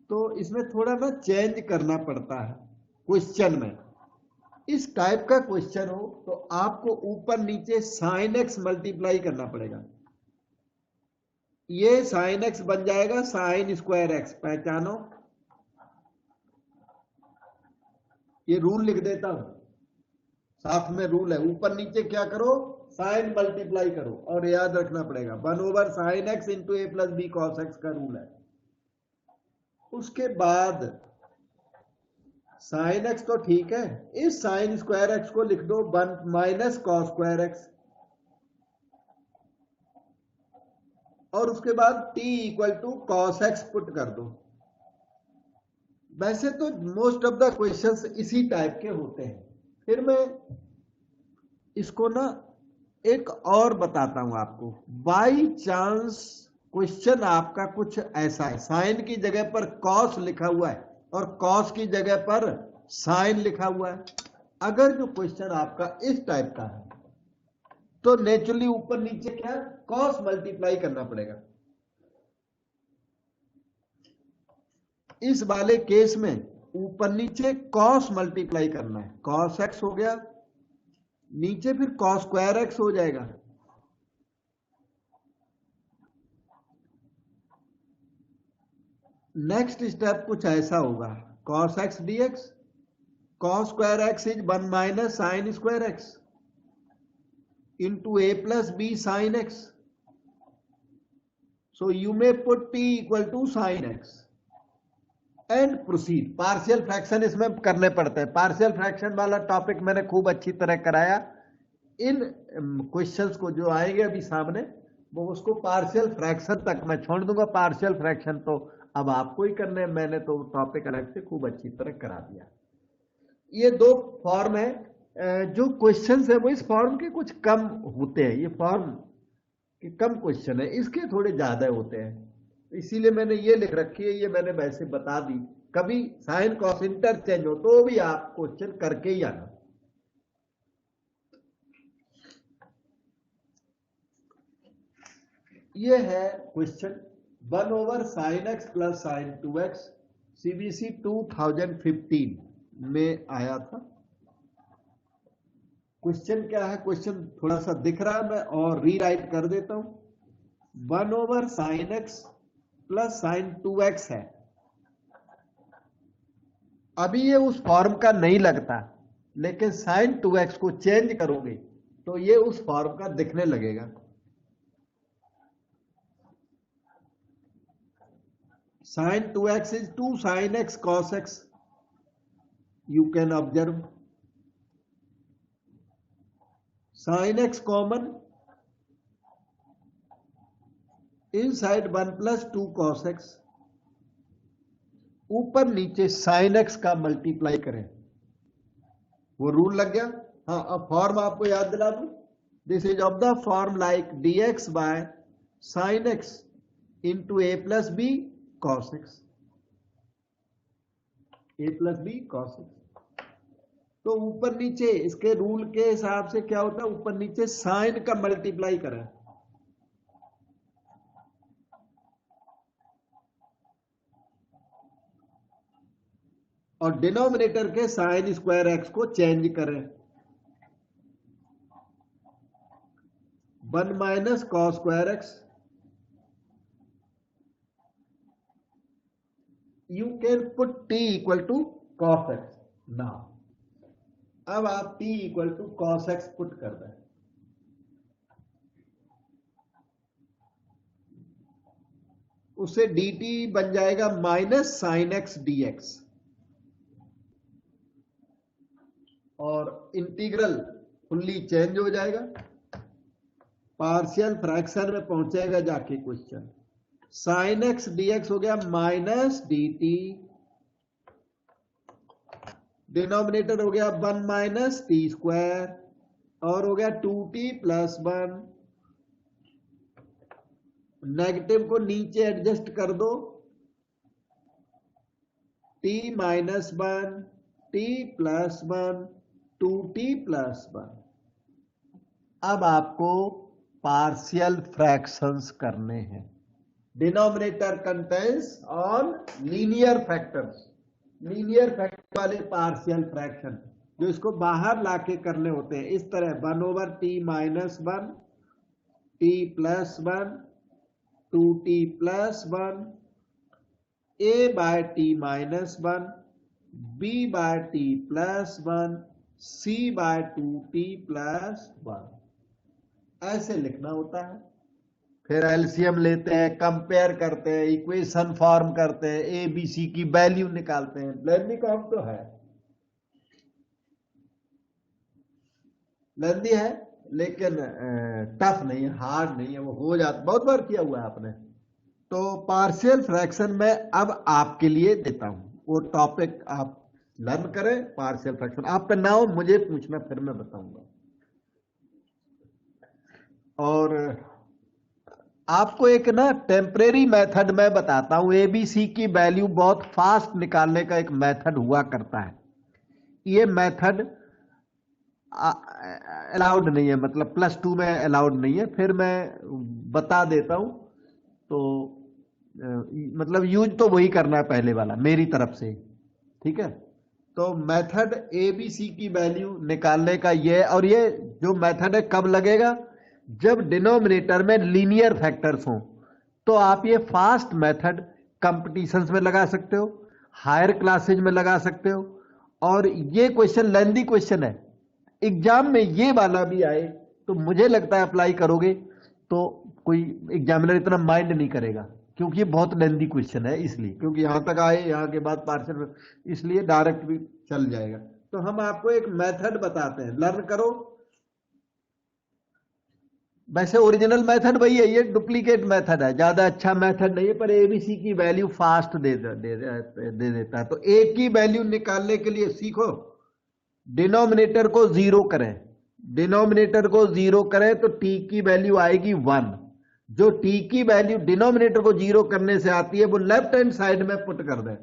तो इसमें थोड़ा ना चेंज करना पड़ता है क्वेश्चन में। इस टाइप का क्वेश्चन हो तो आपको ऊपर नीचे साइन एक्स मल्टीप्लाई करना पड़ेगा, ये साइन एक्स बन जाएगा साइन स्क्वायर एक्स, पहचानो, ये रूल लिख देता हूं, साथ में रूल है, ऊपर नीचे क्या करो, साइन मल्टीप्लाई करो, और याद रखना पड़ेगा 1/sin x into a plus B cos x का रूल है। उसके बाद साइन एक्स तो ठीक है, इस साइन स्क्वायर एक्स को लिख दो 1 माइनस कॉस स्क्वायर एक्स, और उसके बाद t equal to cos x put कर दो। वैसे तो मोस्ट ऑफ द क्वेश्चंस इसी टाइप के होते हैं। फिर मैं इसको ना एक और बताता हूं आपको, बाई चांस क्वेश्चन आपका कुछ ऐसा है, साइन की जगह पर कॉस लिखा हुआ है और कॉस की जगह पर साइन लिखा हुआ है। अगर जो क्वेश्चन आपका इस टाइप का है तो नेचुरली ऊपर नीचे क्या कॉस मल्टीप्लाई करना पड़ेगा। इस वाले केस में ऊपर नीचे कॉस मल्टीप्लाई करना है, कॉस एक्स हो गया, नीचे फिर कॉस स्क्वायर एक्स हो जाएगा। नेक्स्ट स्टेप कुछ ऐसा होगा, cos x D x, cos square x is 1 minus sign square x into a plus b sin x. So you may put t equal to sin x and proceed. Partial fraction इसमें करने पड़ते हैं। Partial fraction वाला topic मैंने खूब अच्छी तरह कराया। इन क्वेश्चंस को जो आएंगे अभी सामने वो उसको पार्शियल फ्रैक्शन तक मैं छोड़ दूंगा। पार्शियल फ्रैक्शन तो अब आपको ही करने हैं, मैंने तो टॉपिक अलग से खूब अच्छी तरह करा दिया। ये दो फॉर्म है, जो क्वेश्चंस है वो इस फॉर्म के कुछ कम होते हैं, ये फॉर्म के कम क्वेश्चन है, इसके थोड़े ज्यादा होते हैं, इसीलिए मैंने ये लिख रखी है, ये मैंने वैसे बता दी। कभी साइन कॉस इंटरचेंज हो तो भी आप क्वेश्चन करके ही आना। ये है question 1/sin x plus sin 2x, CBC 2015 में आया था। क्वेश्चन क्या है, क्वेश्चन थोड़ा सा दिख रहा है, मैं और रीराइट कर देता हूं। 1/sin x plus sin 2x है। अभी ये उस फॉर्म का नहीं लगता, लेकिन sin 2x को चेंज करोगे तो ये उस फॉर्म का दिखने लगेगा। sin 2x is 2 sin x cos x. You can observe sin x common, inside 1 plus 2 cos x, ऊपर नीचे sin x का मल्टीप्लाई करें, वो रूल लग गया। हाँ, अब फॉर्म आपको याद दिला दूं, this is of the form like dx by sin x into a plus b cos x, a plus b cos x। तो ऊपर नीचे इसके रूल के हिसाब से क्या होता है, ऊपर नीचे साइन का मल्टीप्लाई करें, और डिनोमिनेटर के साइन स्क्वायर एक्स को चेंज करें, 1 minus cos square x. You can put t equal to cos x. Now अब आप t equal to cos x put कर दें, उससे dt बन जाएगा minus sine x D x, और इंटीग्रल फुल्ली चेंज हो जाएगा, पार्शियल फ्रैक्शन में पहुंचेगा जाके question. Sine x D x हो गया माइनस डी टी, डिनोमिनेटर हो गया 1 माइनस टी स्क्वायर, और हो गया 2t प्लस 1। नेगेटिव को नीचे एडजस्ट कर दो, t minus 1, t plus 1, 2t plus 1। अब आपको पार्शियल फ्रैक्शंस करने हैं। Denominator contains on linear factors, linear factor वाले पार्शियल फ्रैक्शन जो इसको बाहर लाके करने होते हैं, इस तरह 1/t minus 1, t plus 1, 2t plus 1, a by t minus 1, b by t plus 1, c by 2t plus 1, ऐसे लिखना होता है। फिर एलसीएम लेते हैं, कंपेयर करते हैं, इक्वेशन फॉर्म करते हैं, ए बी सी की वैल्यू निकालते हैं। लेंदी काम तो है, लेंदी है, लेकिन टफ नहीं है, हार्ड नहीं है, वो हो जाता, बहुत बार किया हुआ है आपने। तो पार्शियल फ्रैक्शन में अब आपके लिए देता हूं, वो टॉपिक आप लर्न करें। पार्शियल फ्रैक्शन आप पे ना हो, मुझे पूछना, फिर मैं बताऊंगा। और आपको एक ना टेम्परेरी मेथड मैं बताता हूं, एबीसी की वैल्यू बहुत फास्ट निकालने का एक मेथड हुआ करता है। ये मेथड अलाउड नहीं है, मतलब +2 में अलाउड नहीं है। फिर मैं बता देता हूं। तो मतलब यूज तो वही करना है पहले वाला मेरी तरफ से, ठीक है। तो मेथड ए बी सी की वैल्यू निकालने का ये, और ये जो मेथड है कब लगेगा, जब डिनोमिनेटर में लीनियर फैक्टर्स हों। तो आप ये फास्ट मेथड कंपटीशंस में लगा सकते हो, हायर क्लासेज में लगा सकते हो, और ये क्वेश्चन लेंदी क्वेश्चन है, एग्जाम में ये वाला भी आए तो मुझे लगता है अप्लाई करोगे तो कोई एग्जामिनर इतना माइंड नहीं करेगा, क्योंकि ये बहुत लेंदी क्वेश्चन है। इसलिए क्योंकि यहां तक आए, यहां के बाद पार्शियल, इसलिए डायरेक्ट भी चल जाएगा। तो हम आपको एक मेथड बताते हैं, लर्न करो। वैसे ओरिजिनल मेथड वही है, ये डुप्लीकेट मेथड है, ज्यादा अच्छा मेथड नहीं है, पर एबीसी की वैल्यू फास्ट दे देता है। तो ए की वैल्यू निकालने के लिए सीखो, डिनोमिनेटर को जीरो करें। डिनोमिनेटर को जीरो करें तो टी की वैल्यू आएगी 1। जो टी की वैल्यू डिनोमिनेटर को जीरो करने से आती है वो लेफ्ट हैंड साइड में पुट कर दें,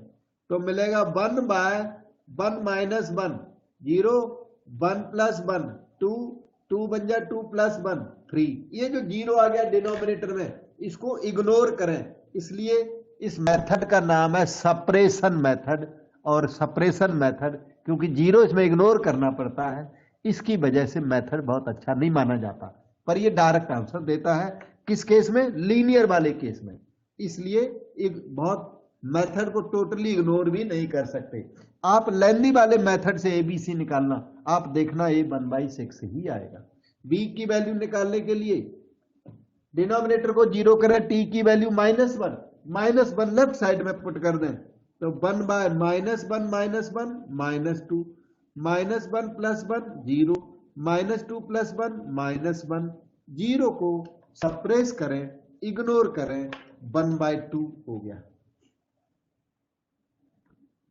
तो मिलेगा 1/1 माइनस 1 0, 1 + 1 2, 2 बन जाए 2 + 1 3। ये जो जीरो आ गया डिनोमिनेटर में, इसको इग्नोर करें। इसलिए इस मेथड का नाम है सप्रेशन मेथड। और सप्रेशन मेथड क्योंकि जीरो इसमें इग्नोर करना पड़ता है, इसकी वजह से मेथड बहुत अच्छा नहीं माना जाता। पर ये डायरेक्ट आंसर देता है, किस केस में, लीनियर वाले केस में। इसलिए एक बहुत मेथड को टोटली इग्नोर भी नहीं कर सकते। आप लेंदी वाले मेथड से एबीसी निकालना, आप देखना ये 1/6 ही आएगा। बी की वैल्यू निकालने के लिए डिनोमिनेटर को जीरो करें, टी की वैल्यू -1, -1 लेफ्ट साइड में पुट कर दें, तो 1/-1 -1 -1 -2, -1 + 1 0, -2 + 1 -1। जीरो को सप्रेस करें, इग्नोर करें, 1/2 हो गया।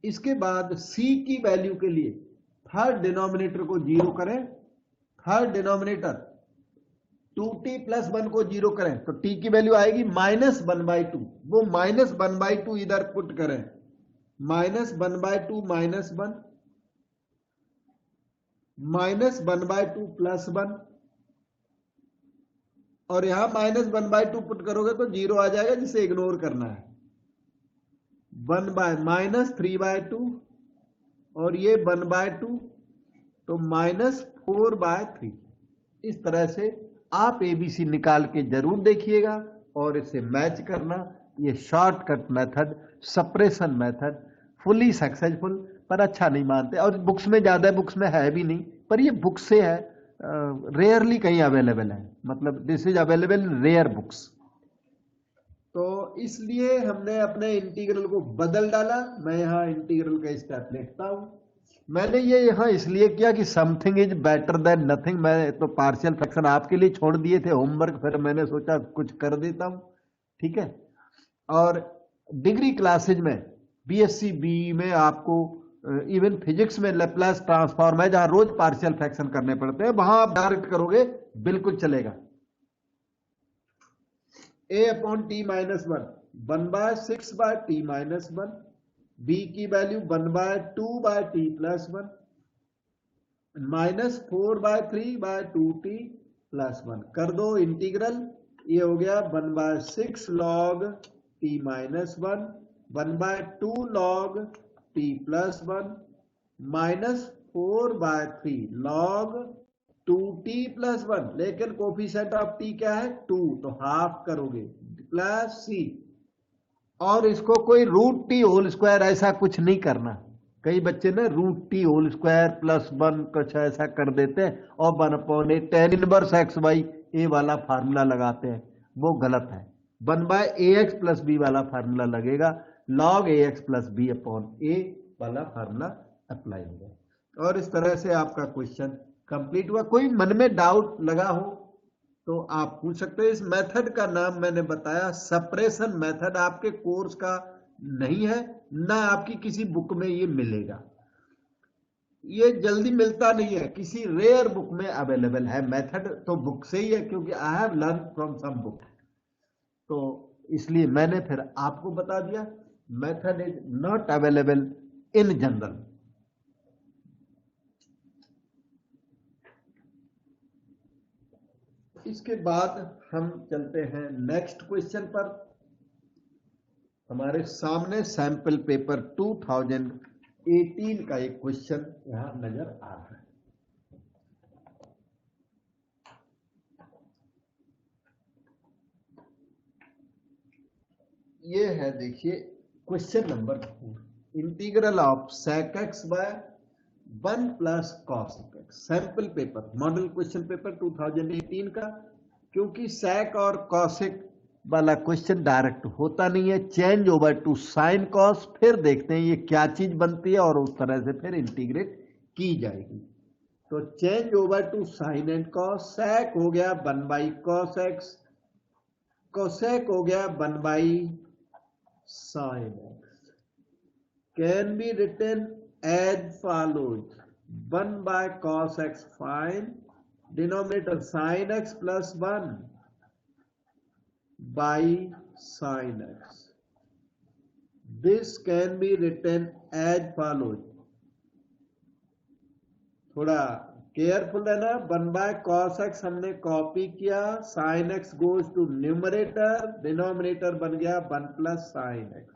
इसके बाद सी की वैल्यू के लिए थर्ड डिनोमिनेटर को जीरो करें। थर्ड डिनोमिनेटर 2t + 1 को जीरो करें तो t की वैल्यू आएगी -1/2। वो -1/2 इधर पुट करें, -1/2 -1 -1/2 + 1, और यहां -1/2 पुट करोगे तो जीरो आ जाएगा, जिसे इग्नोर करना है। 3/2 और ये 1/2, तो -4/3। इस तरह से आप एबीसी निकाल के जरूर देखिएगा और इसे मैच करना। ये shortcut method, suppression method, fully successful, पर अच्छा नहीं मानते। और बुक्स में, ज्यादा बुक्स में है भी नहीं, पर ये बुक से है, रेयरली कहीं अवेलेबल है, मतलब this is available in rare books. तो इसलिए हमने अपने इंटीग्रल को बदल डाला। मैं यहाँ इंटीग्रल का स्टेप लिखता हूं। मैंने ये यहाँ इसलिए किया कि something is better than nothing. मैं तो पार्शियल फ्रैक्शन आपके लिए छोड़ दिए थे होमवर्क, फिर मैंने सोचा कुछ कर देता हूं, ठीक है। और डिग्री क्लासेज में बीएससी बी में आपको इवन फिजिक्स में लैप्लास ट्रांसफॉर्म है, जहां रोज पार्शियल फ्रैक्शन करने पड़ते हैं, वहां आप डायरेक्ट करोगे बिल्कुल चलेगा। a/t - 1 1/6/t - 1, b की वैल्यू 1/2/t + 1, -4/3/2t + 1 कर दो इंटीग्रल। ये हो गया 1/6 log t - 1, 1/2 log t + 1, -4/3 log 2t + 1। लेकिन कोफिशिएंट ऑफ t क्या है, 2, तो हाफ करोगे, प्लस c। और इसको कोई √t² ऐसा कुछ नहीं करना। कई बच्चे ना √t² + 1 कुछ ऐसा कर देते हैं और 1/8 tan इनवर्स xy a वाला फार्मूला लगाते हैं, वो गलत है। 1/ax + b वाला फार्मूला लगेगा, log ax + b/a वाला फार्मूला अप्लाई होगा। और इस तरह से आपका क्वेश्चन कंप्लीट हुआ। कोई मन में डाउट लगा हो तो आप पूछ सकते हैं। इस मेथड का नाम मैंने बताया सप्रेशन मेथड। आपके कोर्स का नहीं है, ना आपकी किसी बुक में ये मिलेगा। ये जल्दी मिलता नहीं है, किसी रेयर बुक में अवेलेबल है। मेथड तो बुक से ही है, क्योंकि I have learn from some book, तो इसलिए मैंने फिर आपको बता दिया। Method is not available in general. इसके बाद हम चलते हैं नेक्स्ट क्वेश्चन पर। हमारे सामने सैंपल पेपर 2018 का एक क्वेश्चन यहां नजर आ रहा है। ये है, देखिए question number 4, integral of sec x by 1 plus cos x। Sample paper model question paper 2018 का। क्योंकि sec और cosec वाला क्वेश्चन डायरेक्ट होता नहीं है, change over to sin cos, फिर देखते हैं ये क्या चीज बनती है और उस तरह से फिर इंटीग्रेट की जाएगी। तो change over to sin and cos, sec हो गया 1 बाई cos x, cosec हो गया 1 by sin x, can be written as follows: 1 by cos x fine, denominator sin x plus 1 by sin x. This can be written as follows. थोड़ा careful है ना, 1 by cos x हमने copy किया, sin x goes to numerator, denominator बन गया 1 plus sin x।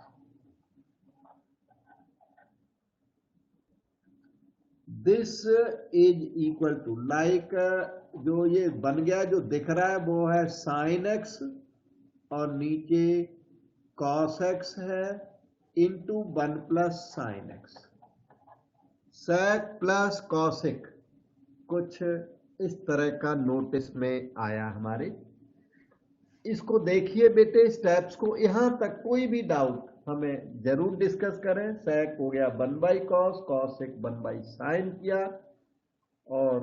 This is equal to, like जो ये बन गया जो दिख रहा है वो है sin x और नीचे cos x है into 1 plus sin x। sec plus cosec कुछ इस तरह का नोटिस में आया हमारे। इसको देखिए बेटे स्टेप्स को, यहां तक कोई भी डाउट हमें जरूर डिस्कस करें। sec हो गया 1 by cos, cosec 1 by sin किया और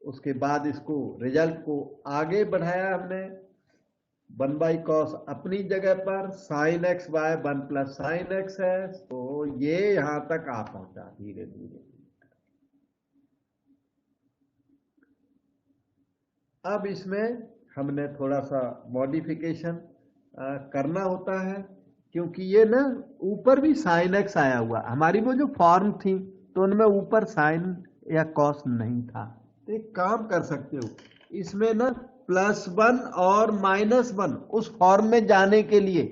उसके बाद इसको रिजल्ट को आगे बढ़ाया हमने। 1 बाई cos अपनी जगह पर, sin x by 1 plus sin x है, तो ये यहां तक आ पहुंचा धीरे धीरे। अब इसमें हमने थोड़ा सा मॉडिफिकेशन करना होता है, क्योंकि ये ना ऊपर भी sin x आया हुआ, हमारी वो जो फॉर्म थी तो उनमें ऊपर sin या cos नहीं था। तो एक काम कर सकते हो, इसमें ना +1 और -1 उस फॉर्म में जाने के लिए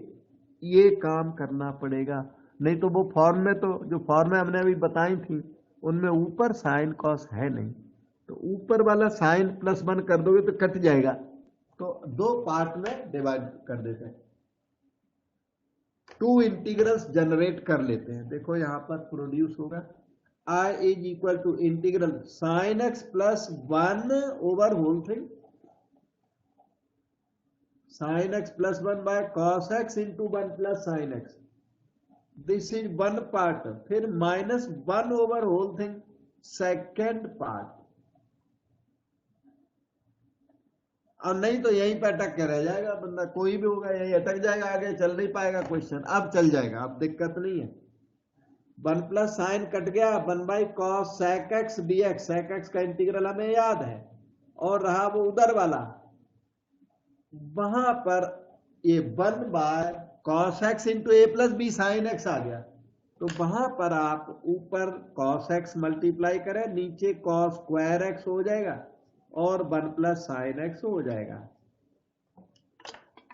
ये काम करना पड़ेगा। नहीं तो वो फॉर्म में, तो जो फॉर्म हमने अभी बताई थी उनमें ऊपर sin cos है नहीं, तो ऊपर वाला sin +1 कर दोगे तो कट जाएगा। तो दो पार्ट में डिवाइड कर देते हैं, 2 इंटीग्रल्स जनरेट कर लेते हैं। देखो यहां पर प्रोड्यूस होगा I is equal to integral sin x plus 1 over whole thing, sin x plus 1 by cos x into 1 plus sin x। This is one part. फिर -1 over whole thing second part. और नहीं तो यहीं पे अटक के रह जाएगा बंदा, कोई भी होगा यहीं अटक जाएगा, आगे चल नहीं पाएगा क्वेश्चन। अब चल जाएगा, अब दिक्कत नहीं है। 1 प्लस साइन कट गया, 1 by cos sec x dx, sec x का इंटीग्रल हमें याद है, और रहा वो उधर वाला, वहां पर ये 1 by cos x into a plus B sine x आ गया। तो वहां पर आप ऊपर cos x मल्टीप्लाई करें, नीचे cos स्क्वायर x हो जाएगा और 1 प्लस साइन x हो जाएगा।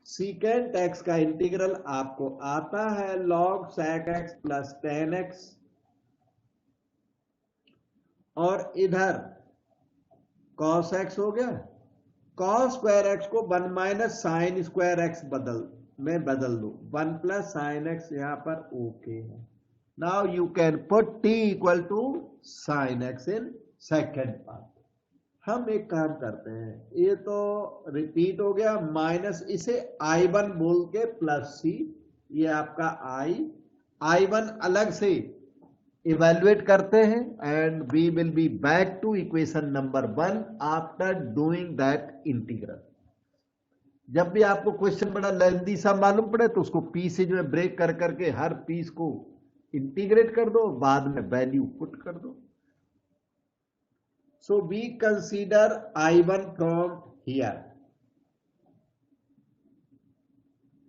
सीकेंट x का इंटीग्रल आपको आता है log sec x plus tan x, और इधर cos x हो गया, cos स्क्वायर x को 1 माइनस साइन स्क्वायर x में बदल दो, 1 प्लस साइन x यहां पर ओके है। Now you can put t equal to sine x in second part. हम एक काम करते हैं, ये तो रिपीट हो गया, माइनस इसे I1 बोल के प्लस c, ये आपका I1 अलग से इवेल्युएट करते हैं, and we will be back to equation number 1 after doing that integral. जब भी आपको क्वेश्चन बड़ा लेंथी सा मालूम पड़े तो उसको पी से जो है ब्रेक कर करके हर पीस को इंटीग्रेट कर दो, बाद में वैल्यू पुट कर दो। So we consider I1 from here.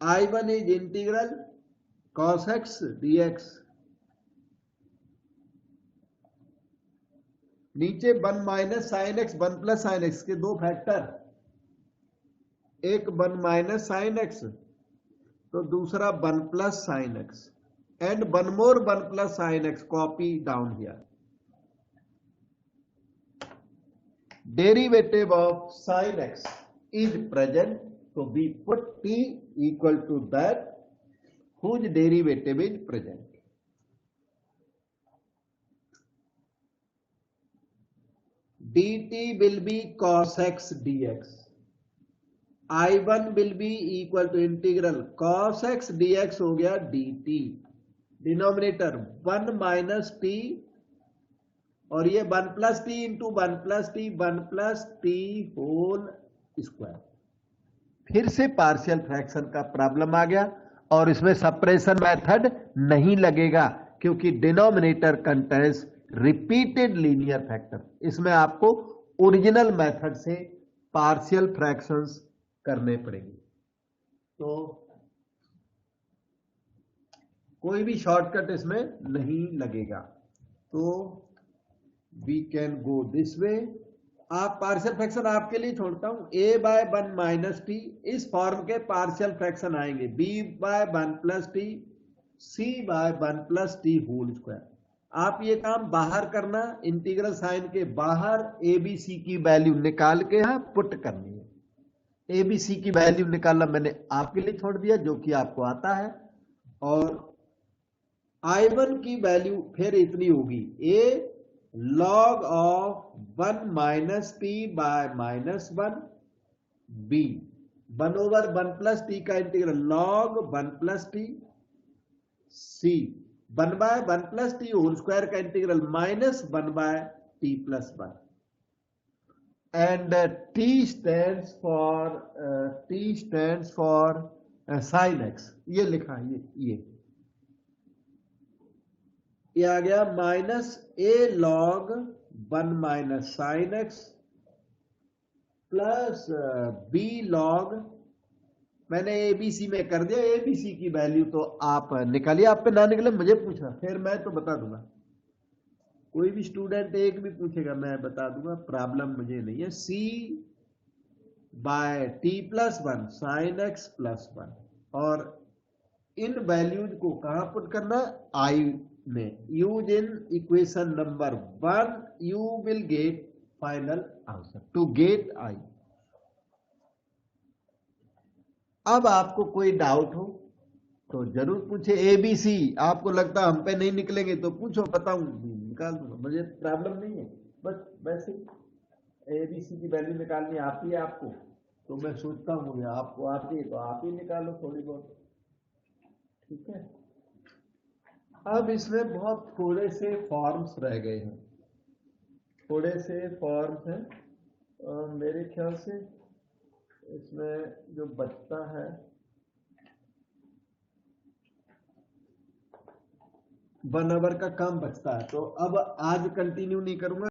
I1 is integral cos x dx, नीचे 1 minus sine x 1 plus sine x के दो फैक्टर, एक 1 माइनस साइन एक्स, तो दूसरा 1 plus sine x, and 1 more 1 plus sine x, copy down here. Derivative of sin x is present, so we put t equal to that whose derivative is present. dt will be cos x dx. I1 will be equal to integral cos x dx हो गया dt. Denominator 1 minus T और ये 1 plus t into 1 plus t, 1 plus t whole square. फिर से partial fraction का problem आ गया और इसमें सप्रेशन मेथड नहीं लगेगा क्योंकि denominator contains repeated linear factor. इसमें आपको ओरिजिनल मेथड से पार्शियल फ्रैक्शंस करने पड़ेंगे. तो कोई भी शॉर्टकट इसमें नहीं लगेगा. तो we can go this way. आप पार्शियल फ्रैक्शन आपके लिए छोड़ता हूं. a बाय 1 माइनस टी, इस फॉर्म के पार्शियल फ्रैक्शन आएंगे b by 1 plus t, c by 1 plus t whole square. आप ये काम बाहर करना, इंटीग्रल साइन के बाहर ए बी सी की वैल्यू निकाल के यहां पुट करनी है. ए बी सी की वैल्यू निकालना मैंने आपके लिए छोड़ दिया जो कि आपको आता है. और I1 की वैल्यू फिर इतनी होगी a log of 1 minus t by minus 1, b 1 over 1 plus t का integral log 1 plus t, c 1 by 1 plus t whole square का integral minus 1 by t plus 1. And t stands for sin x. ये लिखा है, ये आ गया minus a log 1 minus sine x plus b log, मैंने A B C में कर दिया. ए बी सी की वैल्यू तो आप निकालिए, आप पे ना निकले मुझे पूछना, फिर मैं तो बता दूंगा. कोई भी स्टूडेंट एक भी पूछेगा मैं बता दूंगा, प्रॉब्लम मुझे नहीं है. c by t plus 1 sine x plus 1. और इन वैल्यूज को कहां पुट करना, आई में. Use in equation number 1 you will get final answer. To get i. अब आपको कोई डाउट हो तो जरूर पूछे. ए बी सी आपको लगता हम पे नहीं निकलेंगे तो पूछो, बताऊं, निकाल दूंगा, मुझे प्रॉब्लम नहीं है. बस वैसे ए बी सी की वैल्यू निकालनी आती है आपको तो मैं सोचता हूँ आपको आती है तो आप ही निकालो थोड़ी बहुत. ठीक है. अब इसमें बहुत थोड़े से फॉर्म्स रह गए हैं, थोड़े से फॉर्म्स हैं. मेरे ख्याल से इसमें जो बचता है 1 आवर का काम बचता है, तो अब आज कंटिन्यू नहीं करूंगा.